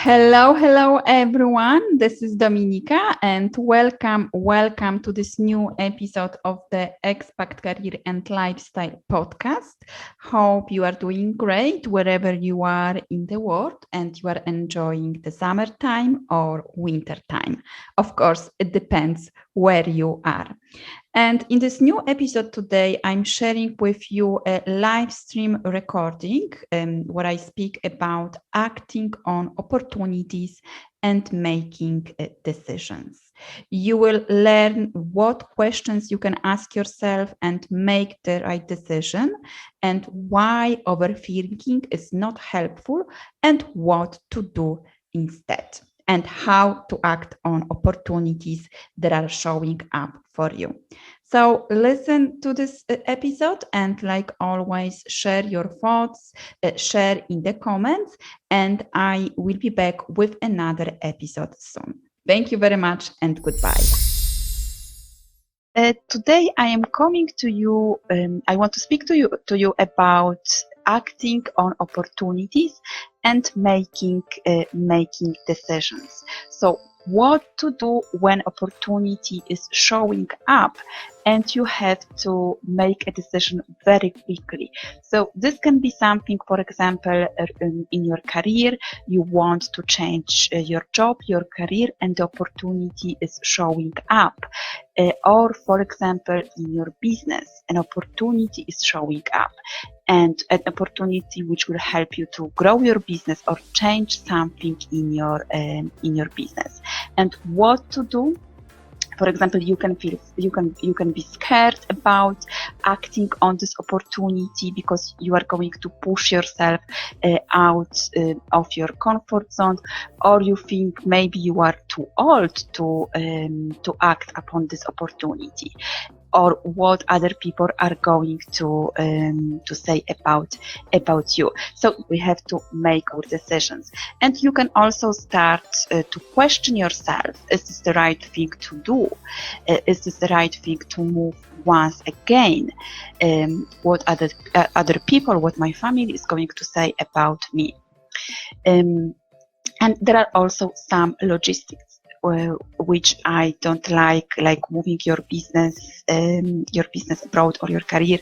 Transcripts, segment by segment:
Hello everyone. This is Dominika and welcome to this new episode of the Expat Career and Lifestyle podcast. Hope you are doing great wherever you are in the world and you are enjoying the summertime or winter time. Of course, it depends where you are. And in this new episode today, I'm sharing with you a live stream recording where I speak about acting on opportunities and making decisions. You will learn what questions you can ask yourself and make the right decision, and why overthinking is not helpful, and what to do instead, and how to act on opportunities that are showing up for you. So listen to this episode and, like always, share your thoughts, share in the comments, and I will be back with another episode soon. Thank you very much and goodbye. Today I am coming to you, I want to speak to you about acting on opportunities and making decisions. So what to do when opportunity is showing up and you have to make a decision very quickly. So this can be something, for example, in your career, you want to change your job, your career, and the opportunity is showing up. Or, for example, in your business, an opportunity is showing up, and an opportunity which will help you to grow your business or change something in your business. And what to do? For example, you can be scared about acting on this opportunity because you are going to push yourself out of your comfort zone, or you think maybe you are too old to act upon this opportunity, or what other people are going to say about you. So we have to make our decisions, and you can also start to question yourself: is this the right thing to do? Is this the right thing to move once again? What other people, what my family is going to say about me? And there are also some logistics which I don't like moving your business abroad or your career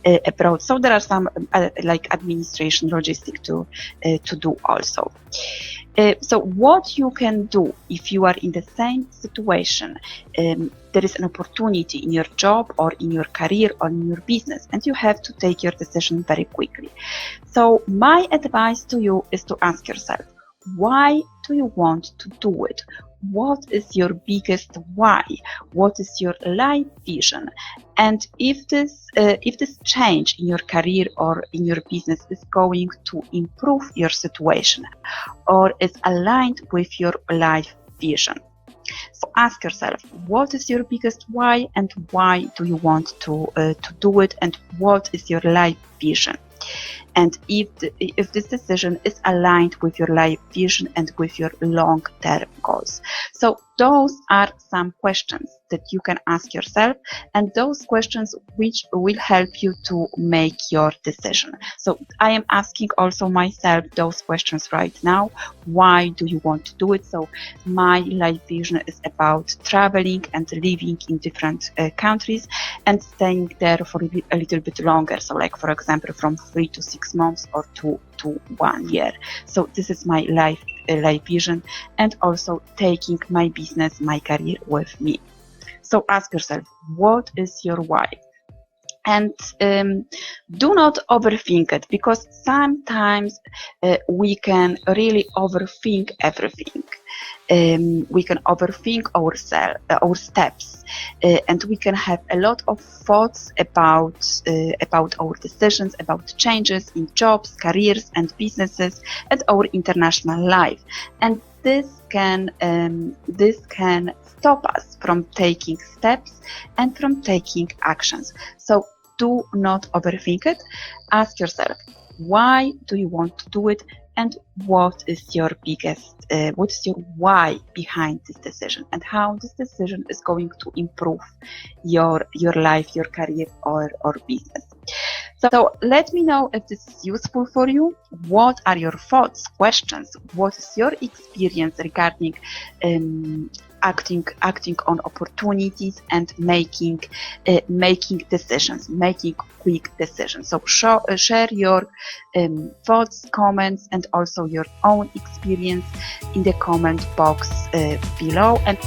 abroad. So there are some like administration logistic to do also. So what you can do if you are in the same situation, there is an opportunity in your job or in your career or in your business, and you have to take your decision very quickly. So my advice to you is to ask yourself, why do you want to do it? What is your biggest why? What is your life vision? And if this change in your career or in your business is going to improve your situation or is aligned with your life vision. So ask yourself, what is your biggest why, and why do you want to do it, and what is your life vision? And if this decision is aligned with your life vision and with your long-term goals. So those are some questions that you can ask yourself, and those questions which will help you to make your decision. So I am asking also myself those questions right now. Why do you want to do it? So my life vision is about traveling and living in different countries and staying there for a little bit longer. So like, for example, from 3 to 6 months or to 1 year. So this is my life vision, and also taking my business, my career with me. So ask yourself, what is your why? And do not overthink it, because sometimes we can really overthink everything. We can overthink our steps, and we can have a lot of thoughts about our decisions, about changes in jobs, careers, and businesses, and our international life. And this can stop us from taking steps and from taking actions. So do not overthink it. Ask yourself, why do you want to do it, and what is your why behind this decision, and how this decision is going to improve your life, your career, or business. So let me know if this is useful for you. What are your thoughts, questions? What is your experience regarding acting on opportunities and making decisions, making quick decisions? So share your thoughts, comments, and also your own experience in the comment box below. And